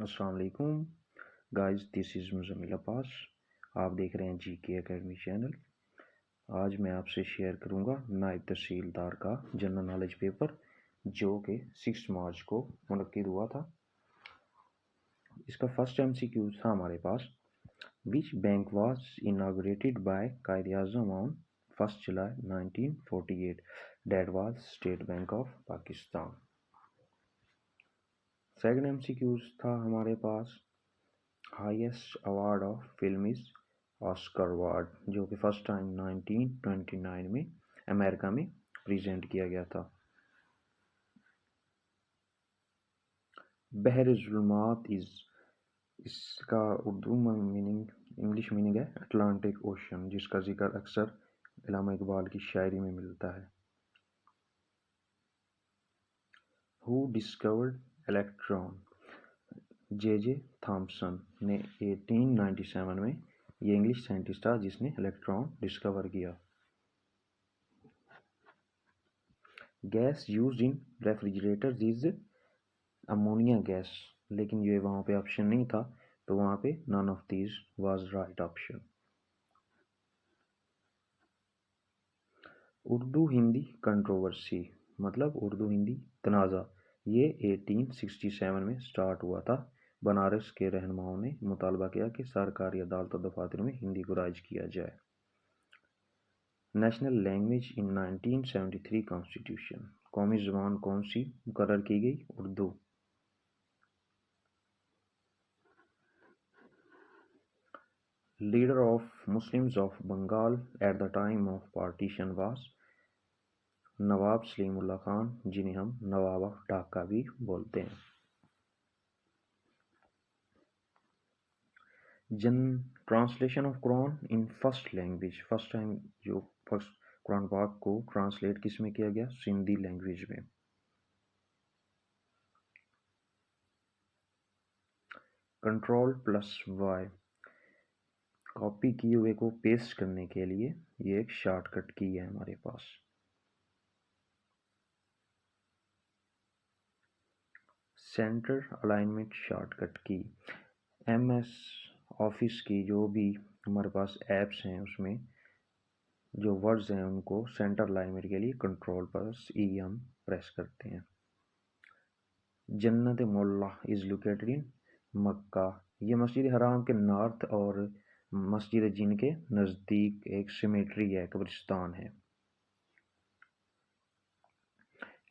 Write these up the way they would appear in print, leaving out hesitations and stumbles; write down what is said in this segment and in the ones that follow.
السلام علیکم گائز، دس از مزمل عباس. آپ دیکھ رہے ہیں جی کے اکیڈمی چینل. آج میں آپ سے شیئر کروں گا نائب تحصیلدار کا جنرل نالج پیپر جو کہ 6 مارچ کو منعقد ہوا تھا. اس کا فرسٹ MCQ تھا ہمارے پاس. Which bank was inaugurated by Quaid Azam on 1 July 1948. That was state bank of Pakistan. Second MCQ تھا ہمارے پاس highest award of film is Oscar award جو کہ فرسٹ ٹائم 1929 میں امریکہ میں پریزنٹ کیا گیا تھا. بحر ظلمات اس کا اردو میننگ انگلش میننگ ہے اٹلانٹک اوشن، جس کا ذکر اکثر علامہ اقبال کی شاعری میں ملتا ہے. Who discovered electron? J Thomson نے 1897 میں یہ انگلش سائنٹسٹ تھا جس نے الیکٹران ڈسکور کیا. Gas used in refrigerators is ammonia gas, لیکن یہ وہاں پہ آپشن نہیں تھا تو وہاں پہ none of these was right option. Urdu Hindi controversy مطلب اردو ہندی تنازع، یہ 1867 میں سٹارٹ ہوا تھا. بنارس کے رہنماؤں نے مطالبہ کیا کہ سرکاری عدالت و دفاتر میں ہندی کو رائج کیا جائے. نیشنل لینگویج ان 1973 کانسٹیٹیوشن، قومی زبان کون سی مقرر کی گئی؟ Urdu. Leader of Muslims of Bengal at the time of partition was Nawab Salim Ullah Khan, جنہیں ہم نواب آف ڈھاکہ بھی بولتے ہیں. Translation of Quran in first language, first time جو فرسٹ قرآن پاک کو ٹرانسلیٹ کس میں کیا گیا؟ سندھی لینگویج میں. کنٹرول پلس وائی، کاپی کیے ہوئے کو پیسٹ کرنے کے لیے یہ ایک شارٹ کٹ کی ہے ہمارے پاس. سینٹر الائنمنٹ شارٹ کٹ کی. MS آفس کی جو بھی ہمارے پاس ایپس ہیں اس میں جو ورڈز ہیں ان کو سینٹر الائنمنٹ کے لیے کنٹرول پلس E ہم پریس کرتے ہیں. جنت مولا از لوکیٹڈ ان مکہ، یہ مسجد حرام کے نارتھ اور مسجد جن کے نزدیک ایک سیمیٹری ہے، قبرستان ہے.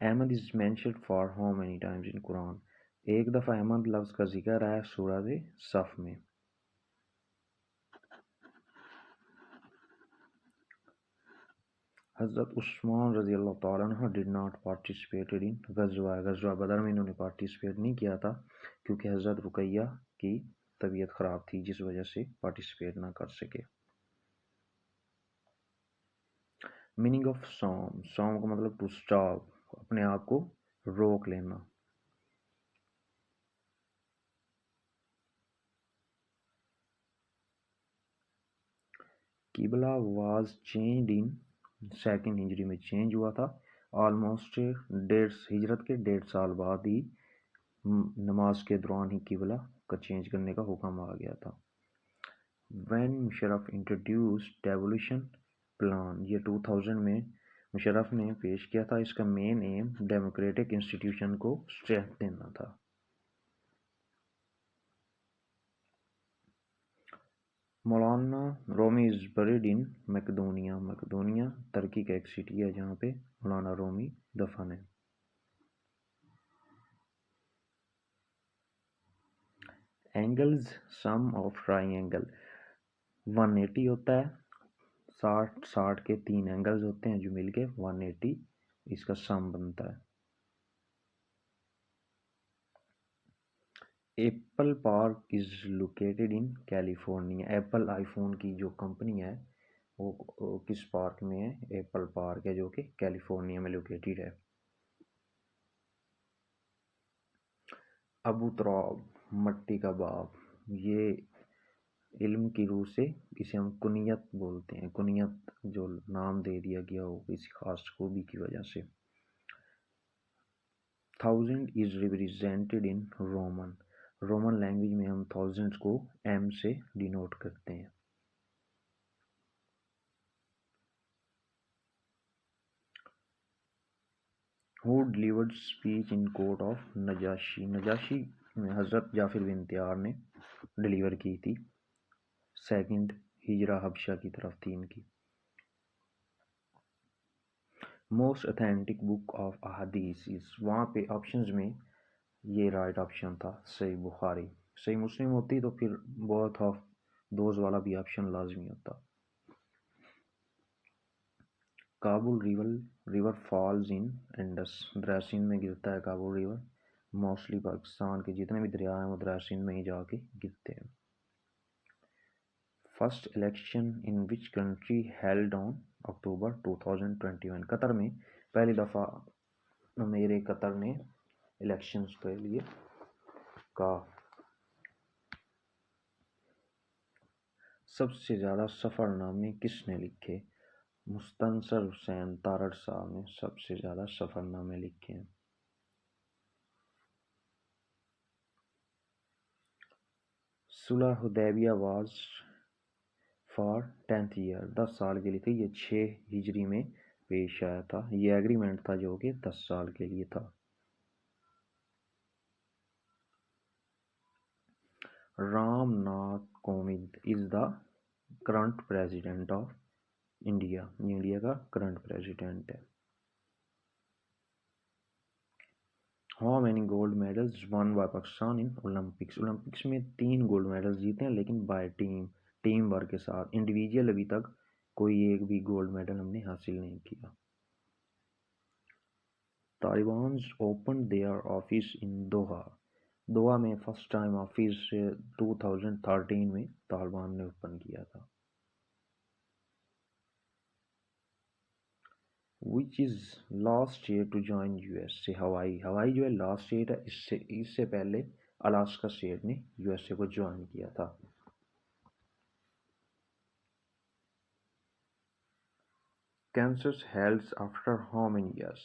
Ahmad is mentioned for how many times in Quran? ایک دفعہ احمد لفظ کا ذکر ہے سورہ صف میں. حضرت عثمان رضی اللہ تعالیٰ عنہ ڈڈ ناٹ پارٹیسپیٹڈ ان غزوہ بدر میں انہوں نے پارٹیسپیٹ نہیں کیا تھا کیونکہ حضرت رقیہ کی طبیعت خراب تھی جس وجہ سے پارٹیسپیٹ نہ کر سکے. میننگ آف سوم، سوم کا مطلب ٹو اسٹاپ، اپنے آپ کو روک لینا. قبلہ واز چینجڈ ان سیکنڈ ہجری میں چینج ہوا تھا. آلموسٹ ہجرت کے 1.5 سال بعد ہی نماز کے دوران ہی قبلہ کا چینج کرنے کا حکم آ گیا تھا. When Musharraf introduce devolution plan, یہ 2000 میں مشرف نے پیش کیا تھا. اس کا مین ایم ڈیموکریٹک انسٹیٹیوشن کو اسٹرینتھ دینا تھا. مولانا رومی از بریڈ ان میکڈونیا، میکڈونیا ترکی کا ایک سٹی ہے جہاں پہ مولانا رومی دفن ہے. اینگلز سم آف ٹرائنگل 180 ہوتا ہے. 60 کے 3 اینگلز ہوتے ہیں جو مل کے 180 اس کا سم بنتا ہے. Apple park is located in California, apple I phone کی جو کمپنی ہے وہ کس پارک میں ہے؟ ایپل پارک ہے جو کہ کیلیفورنیا میں لوکیٹڈ ہے. ابو تراب، مٹی کا باپ، یہ علم کی روح سے اسے ہم کنیت بولتے ہیں. کنیت جو نام دے دیا گیا ہو کسی خاص خوبی کی وجہ سے. 1000 is represented in Roman، Roman language میں ہم تھاؤزنڈ کو ایم سے ڈینوٹ کرتے ہیں. Who delivered speech in court of Najashi? Najashi میں حضرت جعفر بن تیار نے ڈلیور کی تھی. سیکنڈ ہجرہ حبشہ کی طرف تھی ان کی. موسٹ اتھینٹک بک آف احادیث، وہاں پہ آپشنز میں یہ رائٹ آپشن تھا صحیح بخاری. صحیح مسلم ہوتی تو پھر بہت آف دوز والا بھی آپشن لازمی ہوتا. Kabul river falls in Indus, دریا سندھ میں گرتا ہے کابل ریور. موسٹلی پاکستان کے جتنے بھی دریا ہیں وہ دریا سندھ میں ہی جا کے گرتے ہیں. First election in which country held on October 2021، Qatar میں پہلی دفعہ میرے قطر نے الیکشنز کے لیے کا. سب سے زیادہ سفر نامے کس نے لکھے؟ مستنصر حسین تارڑ صاحب نے سب سے زیادہ سفر نامے لکھے ہیں. صلح حدیبیہ واز فار 10th ایئر، 10 سال کے لیے تھی. یہ 6 ہجری میں پیش آیا تھا. یہ ایگریمنٹ تھا جو کہ 10 سال کے لیے تھا. Ram Nath Kovind is the current president of India, India کا کرنٹ پریزیڈنٹ ہے. How many gold medals won by Pakistan in Olympics? Olympics میں 3 گولڈ میڈلز جیتے ہیں لیکن بائی ٹیم ورک کے ساتھ. انڈیویجول ابھی تک کوئی ایک بھی گولڈ میڈل ہم نے حاصل نہیں کیا. Talibans open their office in Doha, Doha میں فرسٹ ٹائم آفس 2013 میں طالبان نے اوپن کیا تھا. Which is last state to join U S A? Hawaii جو ہے لاسٹ اسٹیٹ ہے. اس سے پہلے الاسکا اسٹیٹ نے یو ایس اے کو جوائن کیا تھا. Kansas held after how many years?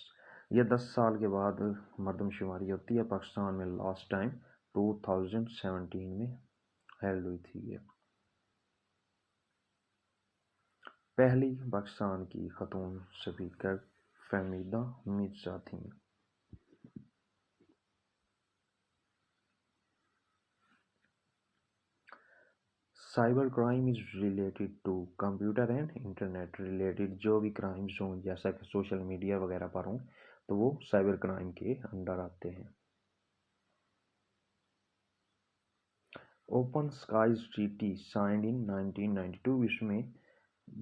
یہ 10 سال کے بعد مردم شماری ہوتی ہے. پاکستان میں لاسٹ ٹائم 2017 میں ہیلڈ ہوئی تھی. یہ پہلی پاکستان کی خاتون اسپیکر فہمیدہ مرزا تھیں. Cyber crime is related to computer and internet related. جو بھی کرائمز ہوں جیسا کہ سوشل میڈیا وغیرہ پر ہوں تو وہ سائبر کرائم کے انڈر آتے ہیں. اوپن اسکائز ٹریٹی سائنڈ ان 1992، اس میں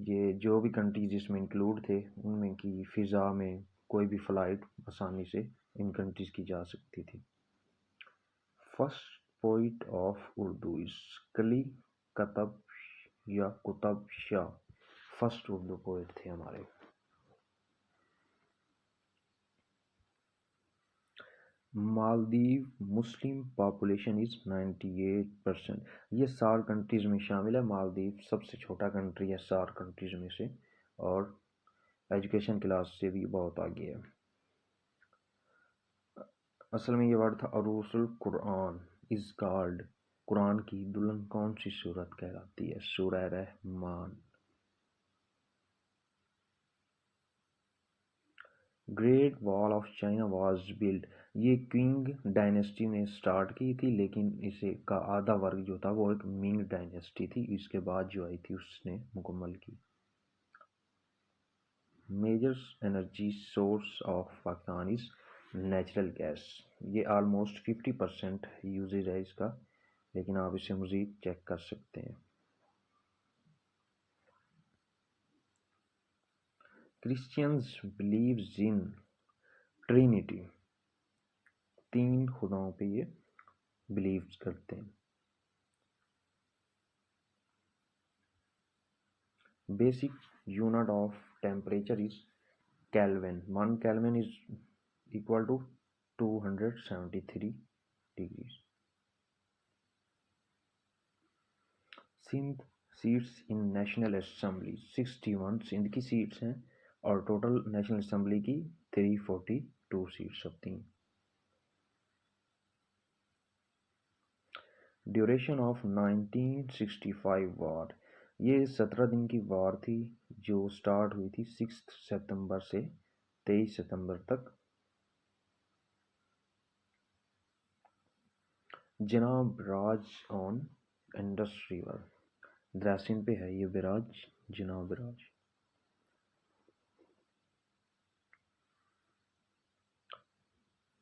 یہ جو بھی کنٹریز اس میں انکلوڈ تھے ان میں کی فضا میں کوئی بھی فلائٹ آسانی سے ان کنٹریز کی جا سکتی تھی. فرسٹ پوئٹ آف اردو از کلی کتب شاہ، فرسٹ اردو پوئٹ تھے ہمارے. مالدیو مسلم پاپولیشن از 98%. یہ SAARC کنٹریز میں شامل ہے. مالدیو سب سے چھوٹا کنٹری ہے SAARC کنٹریز میں سے اور ایجوکیشن کلاس سے بھی بہت آگے ہے. اصل میں یہ ورڈ تھا عروس القرآن از کالڈ، قرآن کی دلہن کون سی صورت کہلاتی ہے؟ سورہ رحمان. گریٹ وال آف چائنا واز بلڈ، یہ کنگ ڈائنیسٹی نے سٹارٹ کی تھی لیکن اسے کا آدھا ورگ جو تھا وہ ایک منگ ڈائنیسٹی تھی، اس کے بعد جو آئی تھی اس نے مکمل کی. Major energy source of Pakistan is natural gas. یہ آلموسٹ 50% یوزیج ہے اس کا لیکن آپ اسے مزید چیک کر سکتے ہیں. کرسچینز بلیوز ان ٹرینیٹی، 3 خداؤں پہ یہ بلیو کرتے ہیں. Basic unit of temperature is kelvin. 1 kelvin is equal to 273 degrees. Sindh seats in national assembly 61 Sindh کی سیٹس ہیں اور ٹوٹل نیشنل اسمبلی کی 342 سیٹس ہوتی ہیں. ڈیوریشن آف 1965 وار، یہ 17 دن کی وار تھی جو سٹارٹ ہوئی تھی 6 ستمبر سے 23 ستمبر تک۔ جناب راج آن انڈس ریور، دراصین پہ ہے یہ براج، جناب Braj.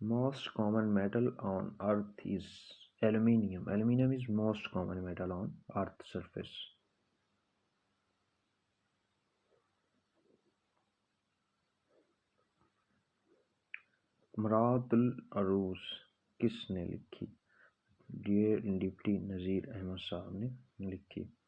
Most common metal on earth is aluminium. Aluminium is most common metal on earth surface. مراد العروس کس نے لکھی؟ ڈیئر ڈپٹی نذیر احمد صاحب نے لکھی۔